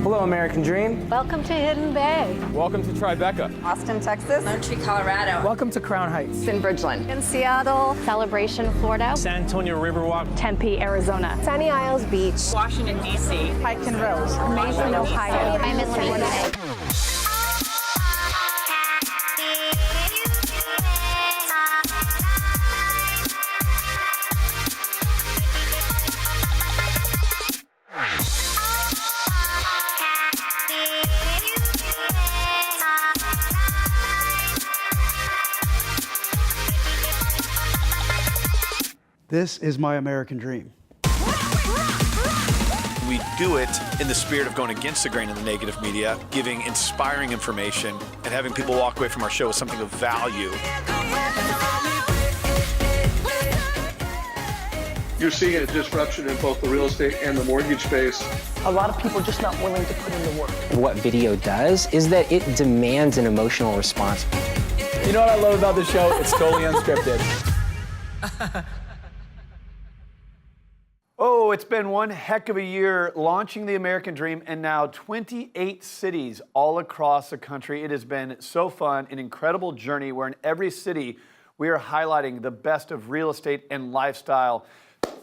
Hello, American Dream. Welcome to Hidden Bay. Welcome to Tribeca. Austin, Texas. Montreal, Colorado. Welcome to Crown Heights. In Bridgeland. In Seattle. Celebration, Florida. San Antonio Riverwalk. Tempe, Arizona. Sunny Isles Beach. Washington, D.C. Pike and Rose. Mason, Ohio. I'm in Louisiana. This is my American dream. We do it in the spirit of going against the grain of the negative media, giving inspiring information, and having people walk away from our show with something of value. You're seeing a disruption in both the real estate and the mortgage space. A lot of people are just not willing to put in the work. What video does is that it demands an emotional response. You know what I love about the show? It's totally unscripted. Oh, it's been one heck of a year launching the American Dream, and now 28 cities all across the country. It has been so fun, an incredible journey where in every city we are highlighting the best of real estate and lifestyle.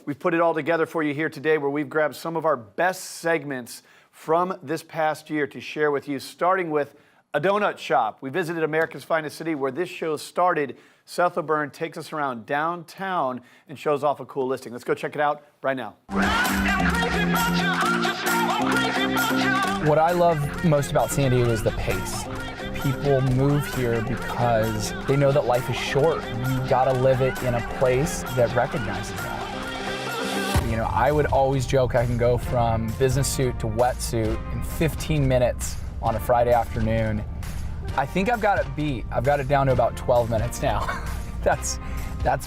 We've put it all together for you here today, where we've grabbed some of our best segments from this past year to share with you, starting with a donut shop. We visited America's finest city where this show started. Seth O'Byrne takes us around downtown and shows off a cool listing. Let's go check it out right now. What I love most about San Diego is the pace. People move here because they know that life is short. You gotta live it in a place that recognizes that. You know, I would always joke I can go from business suit to wetsuit in 15 minutes on a Friday afternoon. I think I've got it beat. I've got it down to about 12 minutes now. That's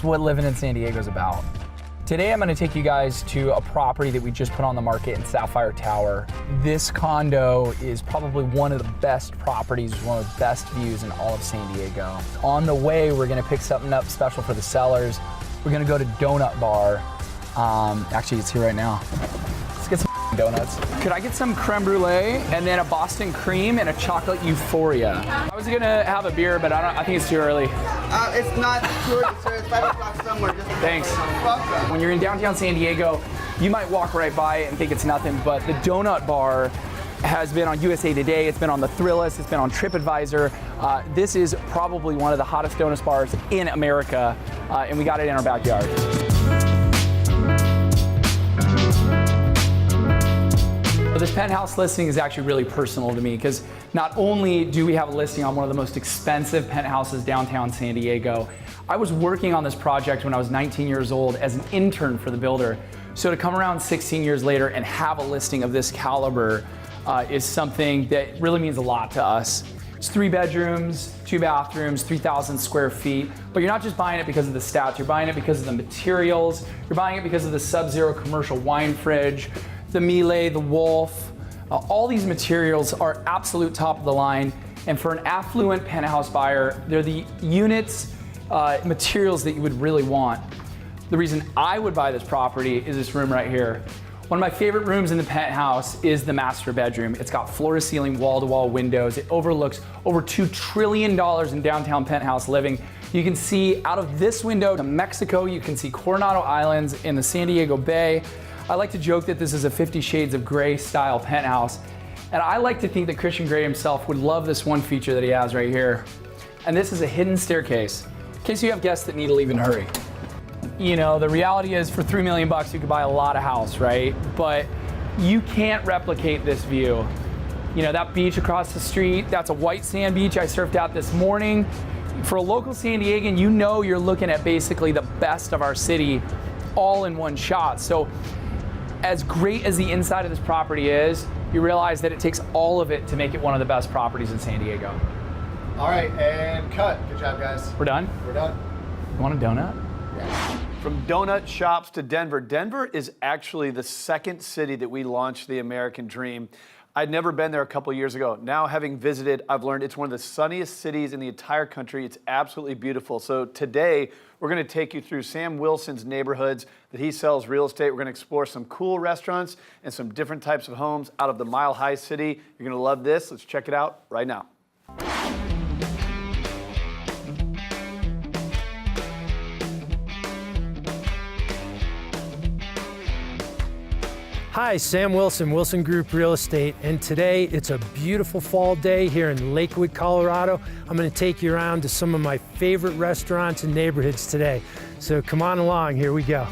what living in San Diego is about. Today I'm going to take you guys to a property that we just put on the market in Sapphire Tower. This condo is probably one of the best properties, one of the best views in all of San Diego. On the way, we're going to pick something up special for the sellers. We're going to go to Donut Bar. Actually, it's here right now. Let's get some donuts. Could I get some creme brulee and then a Boston cream and a chocolate euphoria? I was gonna have a beer, but I think it's too early. It's not too early, sir. It's 5 o'clock somewhere. Thanks. When you're in downtown San Diego, you might walk right by it and think it's nothing, but the Donut Bar has been on USA Today, it's been on the Thrillist, it's been on TripAdvisor. This is probably one of the hottest donut bars in America, and we got it in our backyard. This penthouse listing is actually really personal to me because not only do we have a listing on one of the most expensive penthouses downtown San Diego, I was working on this project when I was 19 years old as an intern for the builder. So to come around 16 years later and have a listing of this caliber is something that really means a lot to us. It's 3 bedrooms, 2 bathrooms, 3,000 square feet, but you're not just buying it because of the stats, you're buying it because of the materials, you're buying it because of the Sub-Zero commercial wine fridge, the Miele, the Wolf. All these materials are absolute top of the line, and for an affluent penthouse buyer, they're the units, materials that you would really want. The reason I would buy this property is this room right here. One of my favorite rooms in the penthouse is the master bedroom. It's got floor-to-ceiling, wall-to-wall windows. It overlooks over $2 trillion in downtown penthouse living. You can see out of this window to Mexico. You can see Coronado Islands in the San Diego Bay. I like to joke that this is a 50 Shades of Grey style penthouse. And I like to think that Christian Grey himself would love this one feature that he has right here. And this is a hidden staircase, in case you have guests that need to leave in a hurry. You know, the reality is for $3 million you could buy a lot of house, right? But you can't replicate this view. You know, that beach across the street, that's a white sand beach I surfed out this morning. For a local San Diegan, you know you're looking at basically the best of our city all in one shot. So as great as the inside of this property is, you realize that it takes all of it to make it one of the best properties in San Diego. All right, and cut. Good job, guys. We're done? We're done. You want a donut? Yeah. From donut shops to Denver. Denver is actually the second city that we launched the American Dream. I'd never been there a couple years ago. Now, having visited, I've learned it's one of the sunniest cities in the entire country. It's absolutely beautiful. So today, we're going to take you through Sam Wilson's neighborhoods that he sells real estate. We're going to explore some cool restaurants and some different types of homes out of the Mile High City. You're going to love this. Let's check it out right now. Hi, Sam Wilson, Wilson Group Real Estate, and today it's a beautiful fall day here in Lakewood, Colorado. I'm going to take you around to some of my favorite restaurants and neighborhoods today. So come on along, here we go. All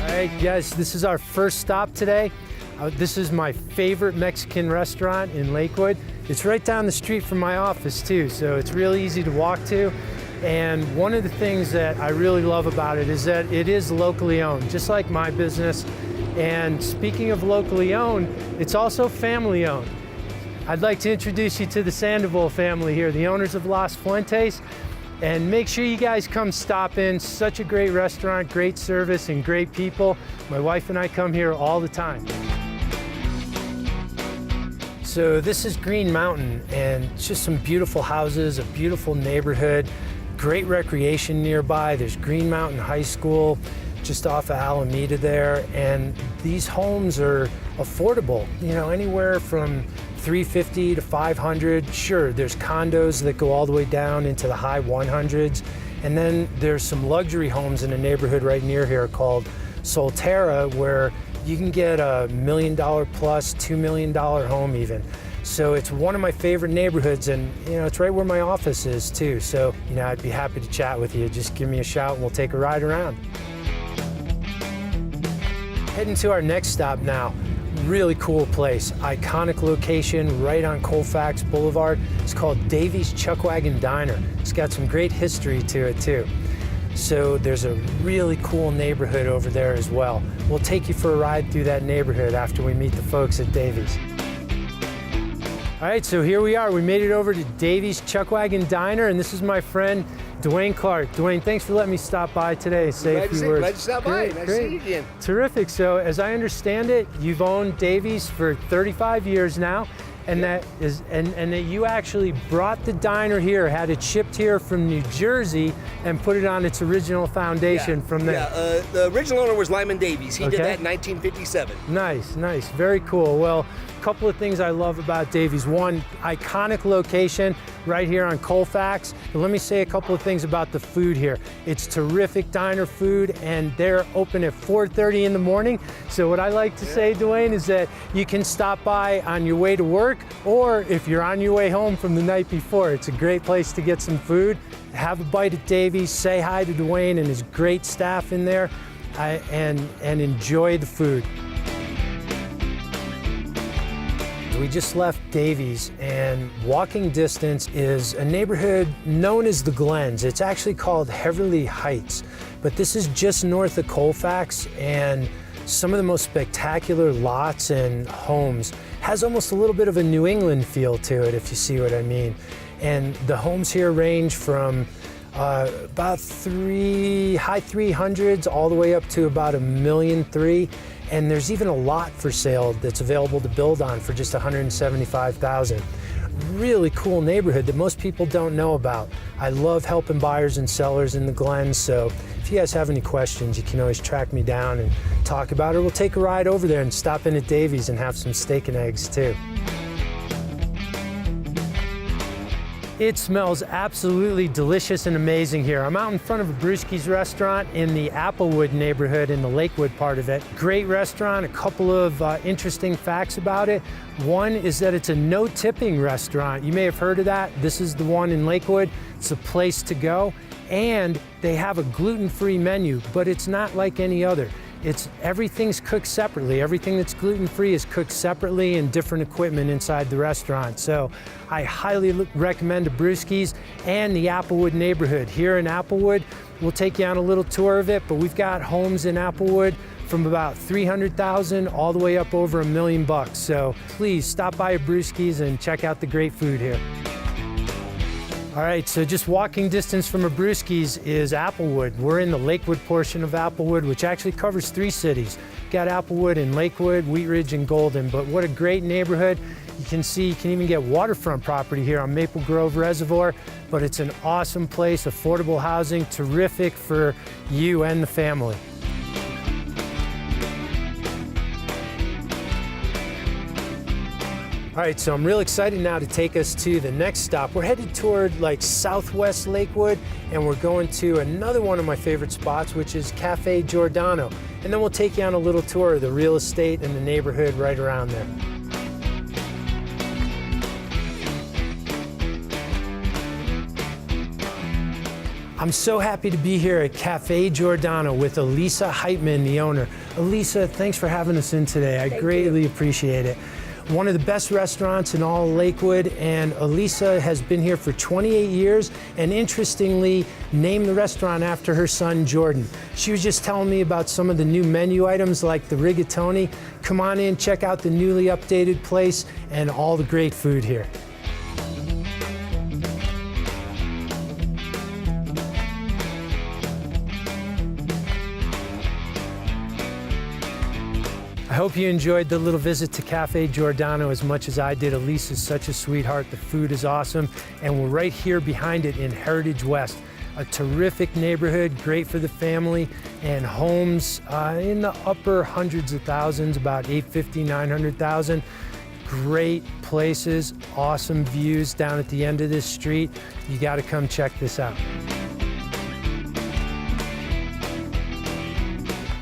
right, guys, this is our first stop today. This is my favorite Mexican restaurant in Lakewood. It's right down the street from my office too, so it's really easy to walk to. And one of the things that I really love about it is that it is locally owned, just like my business. And speaking of locally owned, it's also family owned. I'd like to introduce you to the Sandoval family here, the owners of Las Fuentes. And make sure you guys come stop in. Such a great restaurant, great service, and great people. My wife and I come here all the time. So this is Green Mountain, and it's just some beautiful houses, a beautiful neighborhood. Great recreation nearby. There's Green Mountain High School just off of Alameda there, and these homes are affordable, you know, anywhere from $350 to $500. Sure, there's condos that go all the way down into the high 100s, and then there's some luxury homes in a neighborhood right near here called Solterra, where you can get $1 million plus, $2 million home even. So it's one of my favorite neighborhoods, and you know, it's right where my office is too. So, you know, I'd be happy to chat with you. Just give me a shout and we'll take a ride around. Heading to our next stop now. Really cool place, iconic location right on Colfax Boulevard. It's called Davy's Chuck Wagon Diner. It's got some great history to it too. So there's a really cool neighborhood over there as well. We'll take you for a ride through that neighborhood after we meet the folks at Davy's. All right, so here we are. We made it over to Davy's Chuck Wagon Diner, and this is my friend, Dwayne Clark. Dwayne, thanks for letting me stop by today. Say a few words. Glad to stop by. Nice to see you again. Terrific. So as I understand it, you've owned Davy's for 35 years now, and that you actually brought the diner here, had it shipped here from New Jersey, and put it on its original foundation from there. Yeah, the original owner was Lyman Davies. He did that in 1957. Nice, nice, very cool. Well, a couple of things I love about Davy's. One, iconic location right here on Colfax. But let me say a couple of things about the food here. It's terrific diner food, and they're open at 4:30 in the morning. So what I like to say, Dwayne, is that you can stop by on your way to work, or if you're on your way home from the night before. It's a great place to get some food, have a bite at Davy's, say hi to Dwayne and his great staff in there, and enjoy the food. We just left Davy's, and walking distance is a neighborhood known as the Glens. It's actually called Heverly Heights, but this is just north of Colfax, and some of the most spectacular lots and homes. Has almost a little bit of a New England feel to it, if you see what I mean. And the homes here range from about high 300s all the way up to about $1.3 million. And there's even a lot for sale that's available to build on for just $175,000. Really cool neighborhood that most people don't know about. I love helping buyers and sellers in the Glens, so if you guys have any questions, you can always track me down and talk about it. We'll take a ride over there and stop in at Davy's and have some steak and eggs too. It smells absolutely delicious and amazing here. I'm out in front of a Brewski's restaurant in the Applewood neighborhood in the Lakewood part of it. Great restaurant, a couple of interesting facts about it. One is that it's a no-tipping restaurant. You may have heard of that. This is the one in Lakewood. It's a place to go. And they have a gluten-free menu, but it's not like any other. Everything's cooked separately. Everything that's gluten-free is cooked separately in different equipment inside the restaurant. So I highly recommend the Brewski's and the Applewood neighborhood. Here in Applewood, we'll take you on a little tour of it, but we've got homes in Applewood from about $300,000 all the way up over $1 million. So please stop by a Brewski's and check out the great food here. All right, so just walking distance from Abruzzi's is Applewood. We're in the Lakewood portion of Applewood, which actually covers 3 cities. Got Applewood and Lakewood, Wheat Ridge and Golden, but what a great neighborhood. You can see, you can even get waterfront property here on Maple Grove Reservoir, but it's an awesome place, affordable housing, terrific for you and the family. All right, so I'm real excited now to take us to the next stop. We're headed toward like Southwest Lakewood, and we're going to another one of my favorite spots, which is Cafe Giordano. And then we'll take you on a little tour of the real estate and the neighborhood right around there. I'm so happy to be here at Cafe Giordano with Elisa Heitman, the owner. Elisa, thanks for having us in today. I greatly appreciate it. One of the best restaurants in all of Lakewood, and Elisa has been here for 28 years, and interestingly, named the restaurant after her son, Jordan. She was just telling me about some of the new menu items like the rigatoni. Come on in, check out the newly updated place and all the great food here. I hope you enjoyed the little visit to Cafe Giordano as much as I did. Elisa's such a sweetheart. The food is awesome. And we're right here behind it in Heritage West. A terrific neighborhood, great for the family, and homes in the upper hundreds of thousands, about 850, 900,000. Great places, awesome views down at the end of this street. You gotta come check this out.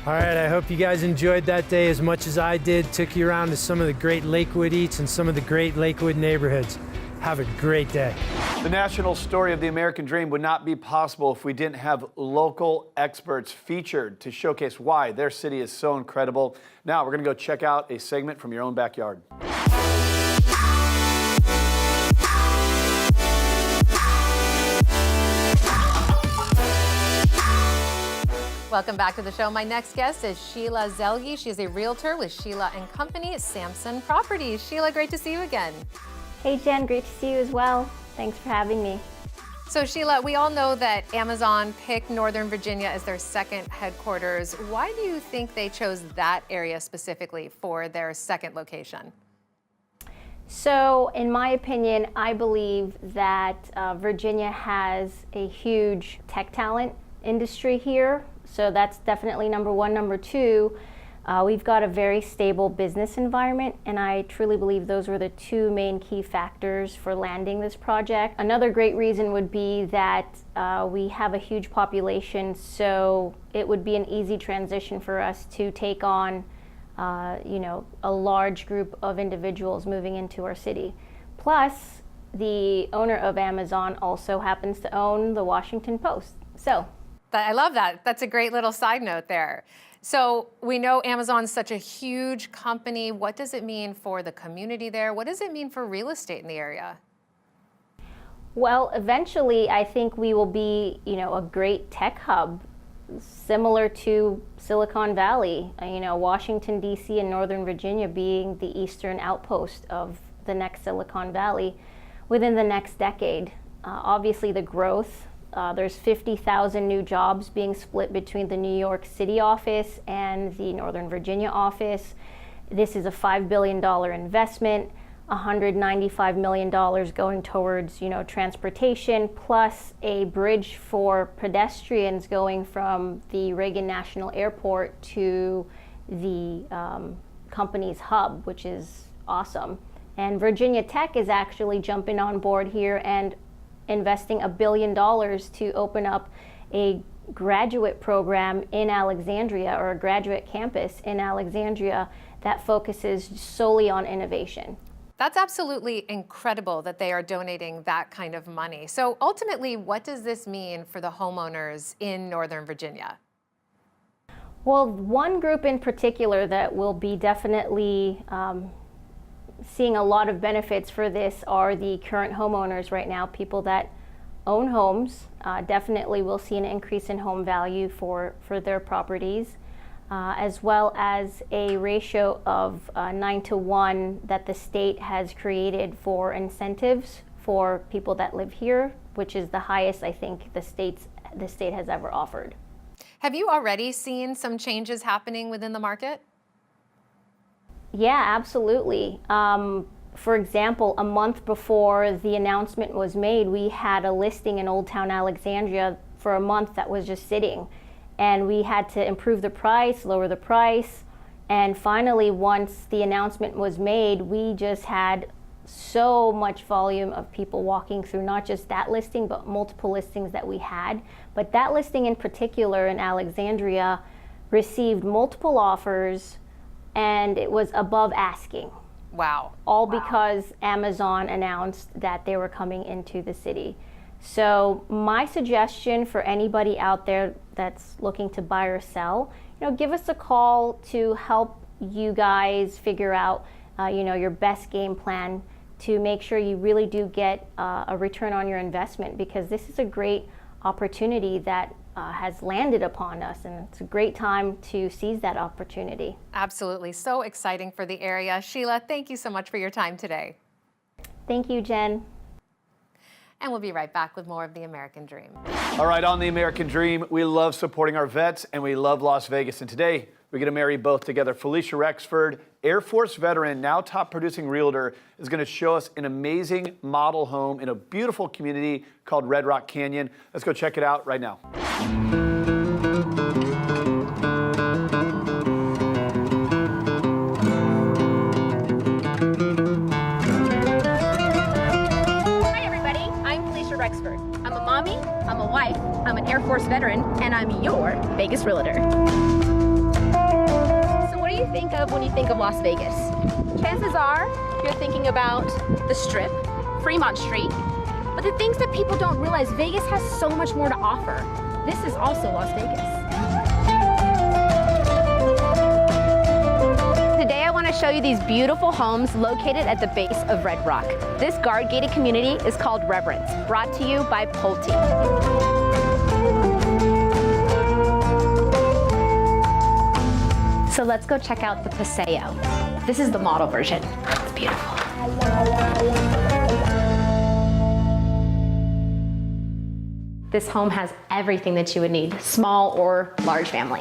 All right, I hope you guys enjoyed that day as much as I did. Took you around to some of the great Lakewood eats and some of the great Lakewood neighborhoods. Have a great day. The national story of the American dream would not be possible if we didn't have local experts featured to showcase why their city is so incredible. Now we're gonna go check out a segment from your own backyard. Welcome back to the show. My next guest is Sheila Zelghi. She is a realtor with Sheila & Company, Sampson Properties. Sheila, great to see you again. Hey Jen, great to see you as well. Thanks for having me. So Sheila, we all know that Amazon picked Northern Virginia as their second headquarters. Why do you think they chose that area specifically for their second location? So in my opinion, I believe that Virginia has a huge tech talent industry here. So that's definitely number one. Number two, we've got a very stable business environment, and I truly believe those were the 2 main key factors for landing this project. Another great reason would be that we have a huge population, so it would be an easy transition for us to take on a large group of individuals moving into our city. Plus, the owner of Amazon also happens to own the Washington Post. So. I love that. That's a great little side note there. So we know Amazon's such a huge company. What does it mean for the community there? What does it mean for real estate in the area? Well, eventually, I think we will be, a great tech hub, similar to Silicon Valley. Washington, D.C. and Northern Virginia being the eastern outpost of the next Silicon Valley within the next decade. Obviously, the growth. There's 50,000 new jobs being split between the New York City office and the Northern Virginia office. This is a $5 billion investment, $195 million going towards, transportation, plus a bridge for pedestrians going from the Reagan National Airport to the company's hub, which is awesome. And Virginia Tech is actually jumping on board here and investing $1 billion to open up a graduate program in Alexandria, or a graduate campus in Alexandria that focuses solely on innovation. That's absolutely incredible that they are donating that kind of money. So ultimately, what does this mean for the homeowners in Northern Virginia? Well, one group in particular that will be definitely seeing a lot of benefits for this are the current homeowners right now, people that own homes. Definitely will see an increase in home value for their properties, as well as a ratio of 9-to-1 that the state has created for incentives for people that live here which is the highest I think the state has ever offered. Have you already seen some changes happening within the market? Yeah, absolutely. For example, a month before the announcement was made, we had a listing in Old Town Alexandria for a month that was just sitting. And we had to improve the price, lower the price. And finally, once the announcement was made, we just had so much volume of people walking through, not just that listing, but multiple listings that we had. But that listing in particular in Alexandria received multiple offers, and it was above asking. Wow. All because Amazon announced that they were coming into the city. So my suggestion for anybody out there that's looking to buy or sell, give us a call to help you guys figure out, your best game plan to make sure you really do get a return on your investment, because this is a great opportunity that has landed upon us, and it's a great time to seize that opportunity. Absolutely. So exciting for the area. Sheila, thank you so much for your time today. Thank you, Jen. And we'll be right back with more of the American Dream. All right, on the American Dream, we love supporting our vets, and we love Las Vegas. And today, we're going to marry both together. Falisha Rexford, Air Force veteran, now top producing realtor, is going to show us an amazing model home in a beautiful community called Red Rock Canyon. Let's go check it out right now. Hi everybody, I'm Falisha Rexford. I'm a mommy, I'm a wife, I'm an Air Force veteran, and I'm your Vegas realtor. So what do you think of when you think of Las Vegas? Chances are you're thinking about the Strip, Fremont Street, but the things that people don't realize, Vegas has so much more to offer. This is also Las Vegas. Today I want to show you these beautiful homes located at the base of Red Rock. This guard-gated community is called Reverence, brought to you by Pulte. So let's go check out the Paseo. This is the model version. It's beautiful. This home has everything that you would need, small or large family.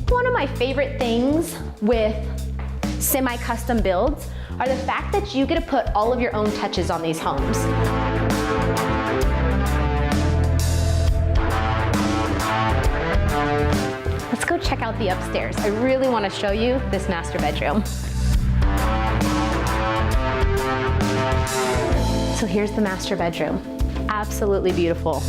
One of my favorite things with semi-custom builds are the fact that you get to put all of your own touches on these homes. Let's go check out the upstairs. I really want to show you this master bedroom. So here's the master bedroom. Absolutely beautiful.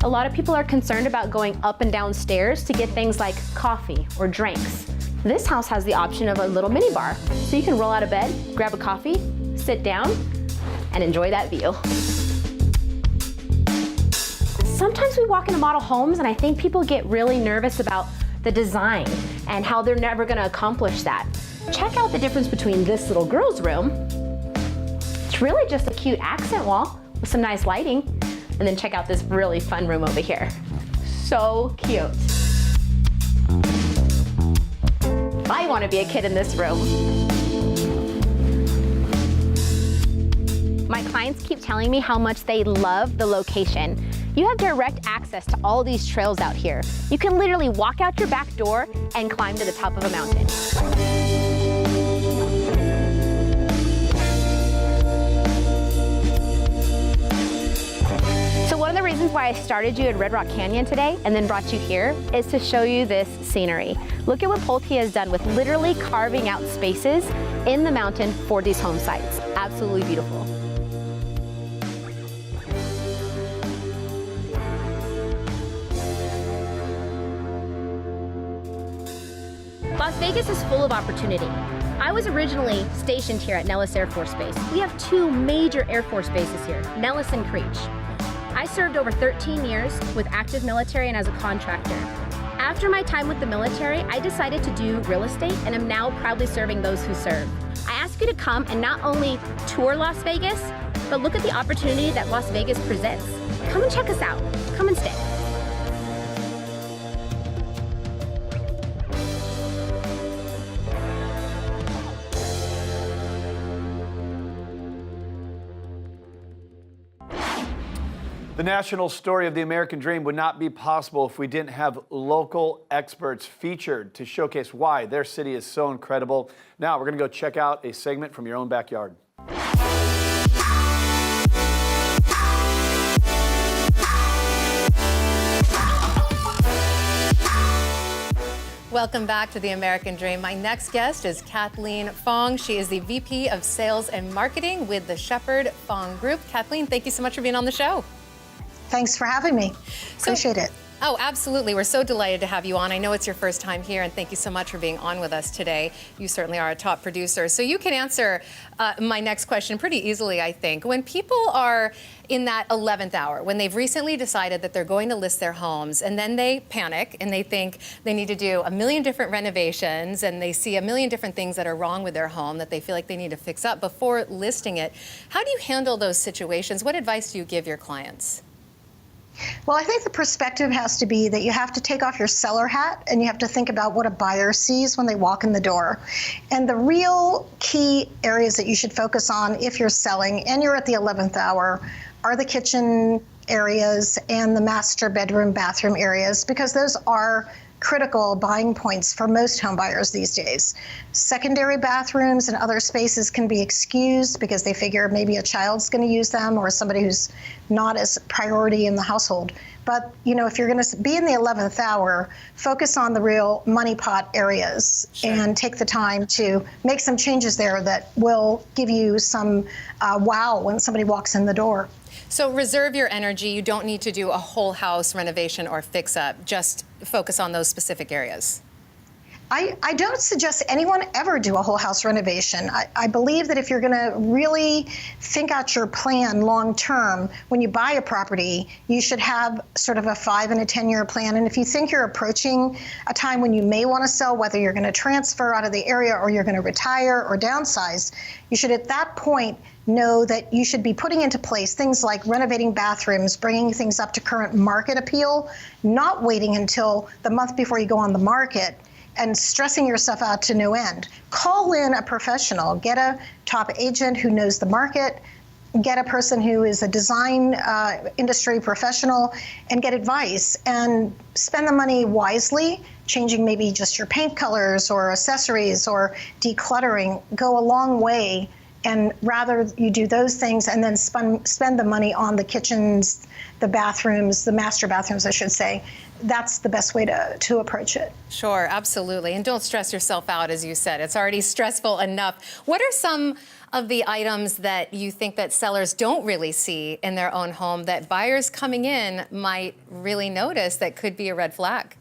A lot of people are concerned about going up and down stairs to get things like coffee or drinks. This house has the option of a little mini bar. So you can roll out of bed, grab a coffee, sit down, and enjoy that view. Sometimes we walk into model homes and I think people get really nervous about the design and how they're never gonna accomplish that. Check out the difference between this little girl's room. It's really just a cute accent wall with some nice lighting. And then check out this really fun room over here. So cute. I want to be a kid in this room. My clients keep telling me how much they love the location. You have direct access to all these trails out here. You can literally walk out your back door and climb to the top of a mountain. So one of the reasons why I started you at Red Rock Canyon today and then brought you here is to show you this scenery. Look at what Pulte has done with literally carving out spaces in the mountain for these home sites. Absolutely beautiful. Las Vegas is full of opportunity. I was originally stationed here at Nellis Air Force Base. We have two major Air Force bases here, Nellis and Creech. I served over 13 years with active military and as a contractor. After my time with the military, I decided to do real estate and am now proudly serving those who serve. I ask you to come and not only tour Las Vegas, but look at the opportunity that Las Vegas presents. Come and check us out. Come and stay. The national story of the American dream would not be possible if we didn't have local experts featured to showcase why their city is so incredible. Now we're going to go check out a segment from your own backyard. Welcome back to the American Dream. My next guest is Kathleen Fong. She is the VP of Sales and Marketing with the Shepherd Fong Group. Kathleen, thank you so much for being on the show. Thanks for having me. Appreciate it. Oh, absolutely. We're so delighted to have you on. I know it's your first time here, and thank you so much for being on with us today. You certainly are a top producer. So you can answer my next question pretty easily, I think. When people are in that 11th hour, when they've recently decided that they're going to list their homes, and then they panic and they think they need to do a million different renovations, and they see a million different things that are wrong with their home that they feel like they need to fix up before listing it, how do you handle those situations? What advice do you give your clients? Well, I think the perspective has to be that you have to take off your seller hat and you have to think about what a buyer sees when they walk in the door. And the real key areas that you should focus on if you're selling and you're at the 11th hour are the kitchen areas and the master bedroom, bathroom areas, because those are critical buying points for most home buyers these days. Secondary bathrooms and other spaces can be excused because they figure maybe a child's going to use them or somebody who's not as priority in the household. But, you know, if you're going to be in the 11th hour, focus on the real money pot areas and take the time to make some changes there that will give you some wow when somebody walks in the door. So reserve your energy. You don't need to do a whole house renovation or fix up. Just focus on those specific areas. I don't suggest anyone ever do a whole house renovation. I believe that if you're going to really think out your plan long term, when you buy a property, you should have sort of a 5 and a 10-year plan. And if you think you're approaching a time when you may want to sell, whether you're going to transfer out of the area or you're going to retire or downsize, you should at that point know that you should be putting into place things like renovating bathrooms, bringing things up to current market appeal, not waiting until the month before you go on the market and stressing yourself out to no end. Call in a professional, get a top agent who knows the market, get a person who is a design industry professional, and get advice and spend the money wisely, changing maybe just your paint colors or accessories or decluttering go a long way. And rather you do those things and then spend the money on the kitchens, the bathrooms, the master bathrooms, I should say. That's the best way to approach it. Sure, absolutely. And don't stress yourself out, as you said. It's already stressful enough. What are some of the items that you think that sellers don't really see in their own home that buyers coming in might really notice that could be a red flag?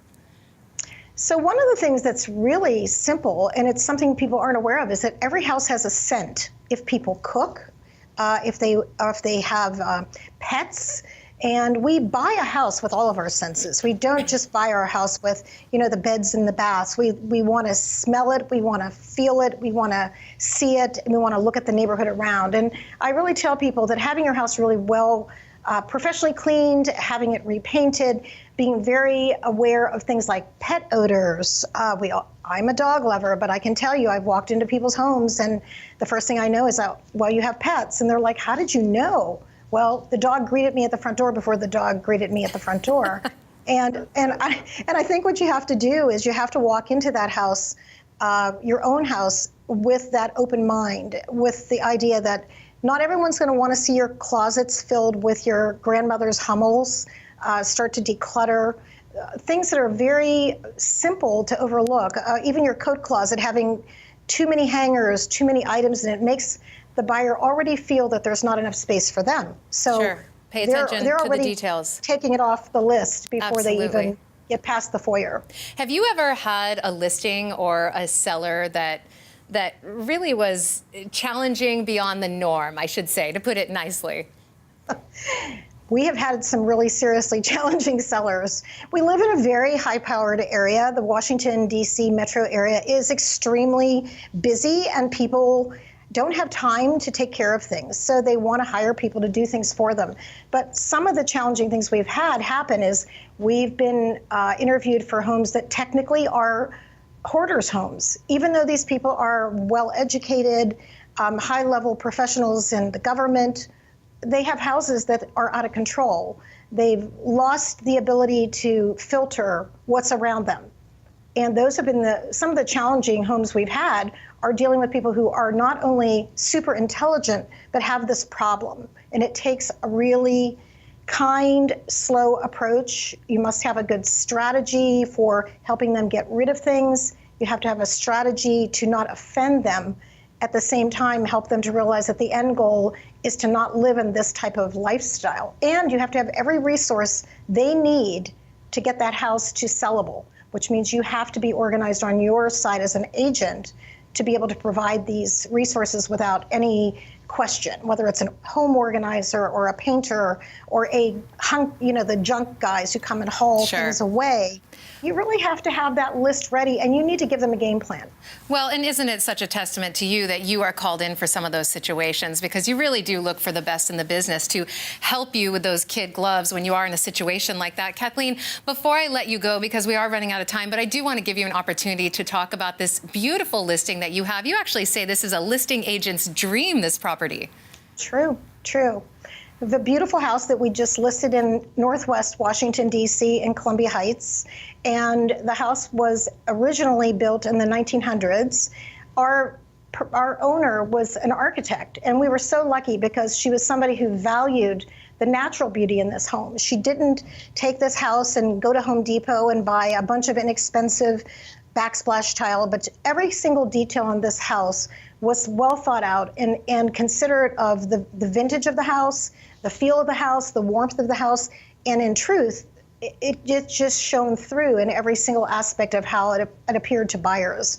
So one of the things that's really simple, and it's something people aren't aware of, is that every house has a scent. If people cook, if they have pets, and we buy a house with all of our senses. We don't just buy our house with, you know, the beds and the baths. We want to smell it, we want to feel it, we want to see it, and we want to look at the neighborhood around. And I really tell people that having your house really well professionally cleaned, having it repainted, being very aware of things like pet odors. I'm a dog lover, but I can tell you I've walked into people's homes and the first thing I know is, well, you have pets. And they're like, how did you know? Well, the dog greeted me at the front door before the dog greeted me at the front door. and I think what you have to do is you have to walk into that house, your own house, with that open mind, with the idea that not everyone's going to want to see your closets filled with your grandmother's Hummels, start to declutter, things that are very simple to overlook. Even your coat closet having too many hangers, too many items, and it makes the buyer already feel that there's not enough space for them. So sure. Pay attention they're to already the details. Taking it off the list before Absolutely. they even get past the foyer. Have you ever had a listing or a seller that really was challenging beyond the norm, I should say, to put it nicely? We have had some really seriously challenging sellers. We live in a very high-powered area. The Washington, D.C. metro area is extremely busy, and people don't have time to take care of things. So they want to hire people to do things for them. But some of the challenging things we've had happen is we've been interviewed for homes that technically are hoarders' homes. Even though these people are well-educated, high-level professionals in the government, they have houses that are out of control. They've lost the ability to filter what's around them. And those have been some of the challenging homes we've had are dealing with people who are not only super intelligent, but have this problem. And it takes a really kind, slow approach. You must have a good strategy for helping them get rid of things. You have to have a strategy to not offend them. At the same time, help them to realize that the end goal is to not live in this type of lifestyle. And you have to have every resource they need to get that house to sellable, which means you have to be organized on your side as an agent to be able to provide these resources without any question, whether it's a home organizer or a painter or the junk guys who come and haul things away. You really have to have that list ready, and you need to give them a game plan. Well, and isn't it such a testament to you that you are called in for some of those situations, because you really do look for the best in the business to help you with those kid gloves when you are in a situation like that. Kathleen, before I let you go, because we are running out of time, but I do want to give you an opportunity to talk about this beautiful listing that you have. You actually say this is a listing agent's dream, this property. True. The beautiful house that we just listed in Northwest Washington, D.C. in Columbia Heights. And the house was originally built in the 1900s. Our owner was an architect, and we were so lucky because she was somebody who valued the natural beauty in this home. She didn't take this house and go to Home Depot and buy a bunch of inexpensive backsplash tile, but every single detail in this house was well thought out and considerate of the vintage of the house, the feel of the house, the warmth of the house, and in truth, it just shone through in every single aspect of how it appeared to buyers.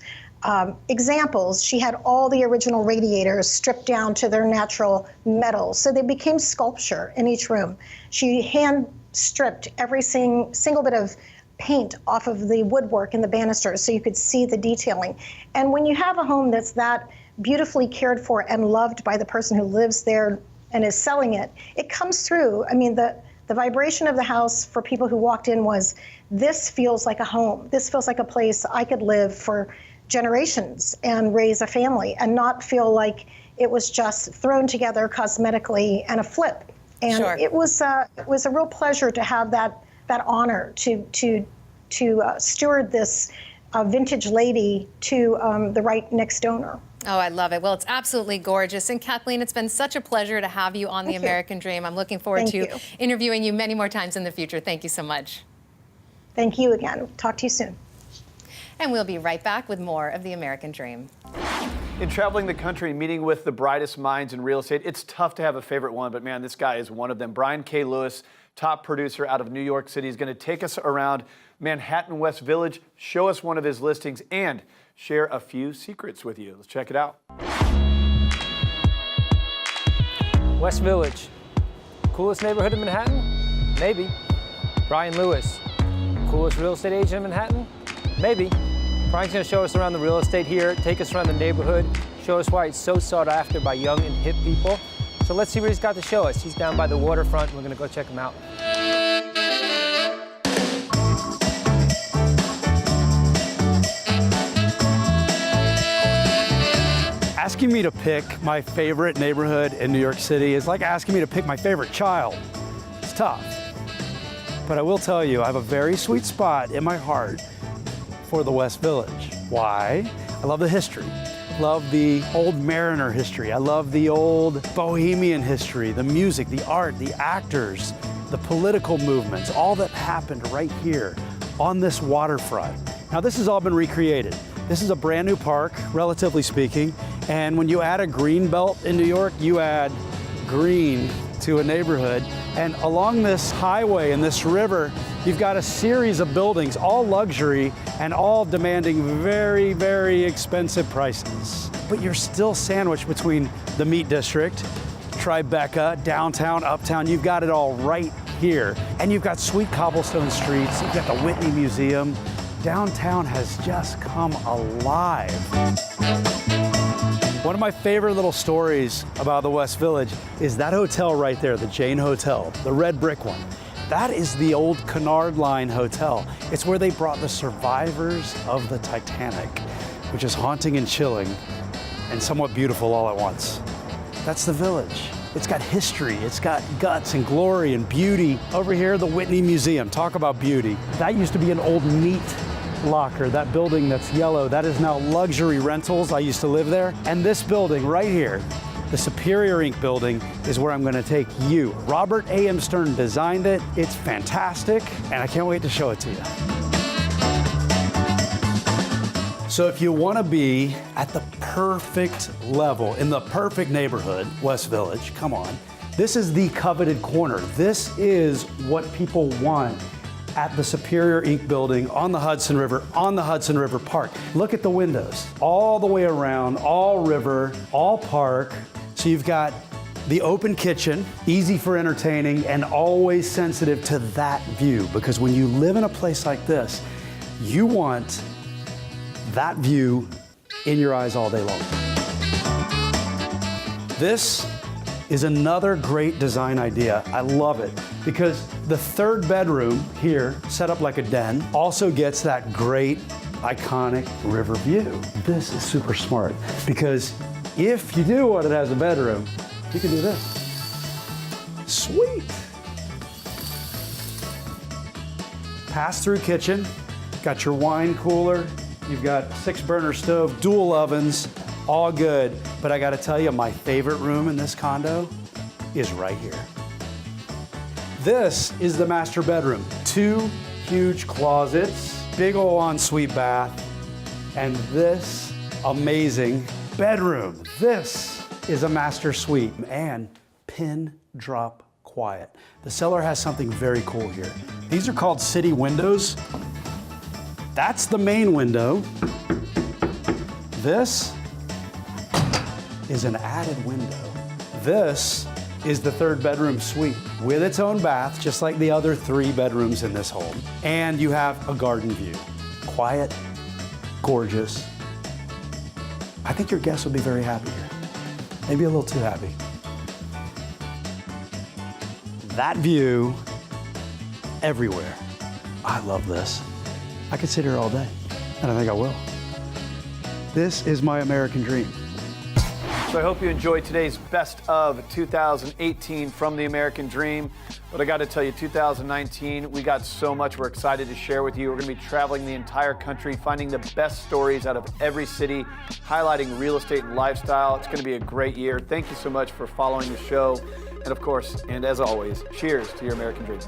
Examples, she had all the original radiators stripped down to their natural metal, so they became sculpture in each room. She hand stripped every single bit of paint off of the woodwork and the banisters so you could see the detailing. And when you have a home that's that beautifully cared for and loved by the person who lives there and is selling it, it comes through. I mean, the vibration of the house for people who walked in was, this feels like a home. This feels like a place I could live for generations and raise a family and not feel like it was just thrown together cosmetically and a flip. And it was a real pleasure to have that honor to steward this vintage lady to the right next owner. Oh, I love it. Well, it's absolutely gorgeous. And Kathleen, it's been such a pleasure to have you on The American Dream. I'm looking forward to interviewing you many more times in the future. Thank you so much. Thank you again. Talk to you soon. And we'll be right back with more of The American Dream. In traveling the country, meeting with the brightest minds in real estate, it's tough to have a favorite one, but man, this guy is one of them. Brian K. Lewis, top producer out of New York City, is going to take us around Manhattan West Village, show us one of his listings, and share a few secrets with you. Let's check it out. West Village, coolest neighborhood in Manhattan? Maybe. Brian Lewis, coolest real estate agent in Manhattan? Maybe. Brian's going to show us around the real estate here, take us around the neighborhood, show us why it's so sought after by young and hip people. So let's see what he's got to show us. He's down by the waterfront. We're going to go check him out. Asking me to pick my favorite neighborhood in New York City is like asking me to pick my favorite child. It's tough. But I will tell you, I have a very sweet spot in my heart for the West Village. Why? I love the history. Love the old Mariner history. I love the old Bohemian history, the music, the art, the actors, the political movements, all that happened right here on this waterfront. Now, this has all been recreated. This is a brand new park, relatively speaking, and when you add a green belt in New York, you add green to a neighborhood. And along this highway and this river, you've got a series of buildings, all luxury and all demanding very, very expensive prices. But you're still sandwiched between the Meat District, Tribeca, downtown, uptown. You've got it all right here. And you've got sweet cobblestone streets. You've got the Whitney Museum. Downtown has just come alive. One of my favorite little stories about the West Village is that hotel right there, the Jane Hotel, the red brick one. That is the old Cunard Line Hotel. It's where they brought the survivors of the Titanic, which is haunting and chilling and somewhat beautiful all at once. That's the Village. It's got history, it's got guts and glory and beauty. Over here, the Whitney Museum, talk about beauty. That used to be an old meat locker. That building that's yellow, that is now luxury rentals. I used to live there. And this building right here, the Superior Inc. building, is where I'm gonna take you. Robert A.M. Stern designed it. It's fantastic, and I can't wait to show it to you. So if you want to be at the perfect level, in the perfect neighborhood, West Village, come on. This is the coveted corner. This is what people want at the Superior Inc. building on the Hudson River Park. Look at the windows, all the way around, all river, all park. So you've got the open kitchen, easy for entertaining, and always sensitive to that view. Because when you live in a place like this, you want that view in your eyes all day long. This is another great design idea. I love it because the third bedroom here, set up like a den, also gets that great, iconic river view. This is super smart because if you do want it as a bedroom, you can do this. Sweet. Pass-through kitchen, got your wine cooler, you've got 6-burner stove, dual ovens, all good. But I gotta tell you, my favorite room in this condo is right here. This is the master bedroom. 2 huge closets, big ol' ensuite bath, and this amazing bedroom. This is a master suite and pin drop quiet. The seller has something very cool here. These are called city windows. That's the main window. This is an added window. This is the 3rd bedroom suite with its own bath, just like the other 3 bedrooms in this home. And you have a garden view. Quiet, gorgeous. I think your guests will be very happy here. Maybe a little too happy. That view everywhere. I love this. I could sit here all day, and I think I will. This is my American dream. So I hope you enjoyed today's best of 2018 from the American Dream. But I got to tell you, 2019, we got so much we're excited to share with you. We're going to be traveling the entire country, finding the best stories out of every city, highlighting real estate and lifestyle. It's going to be a great year. Thank you so much for following the show. And of course, and as always, cheers to your American Dream.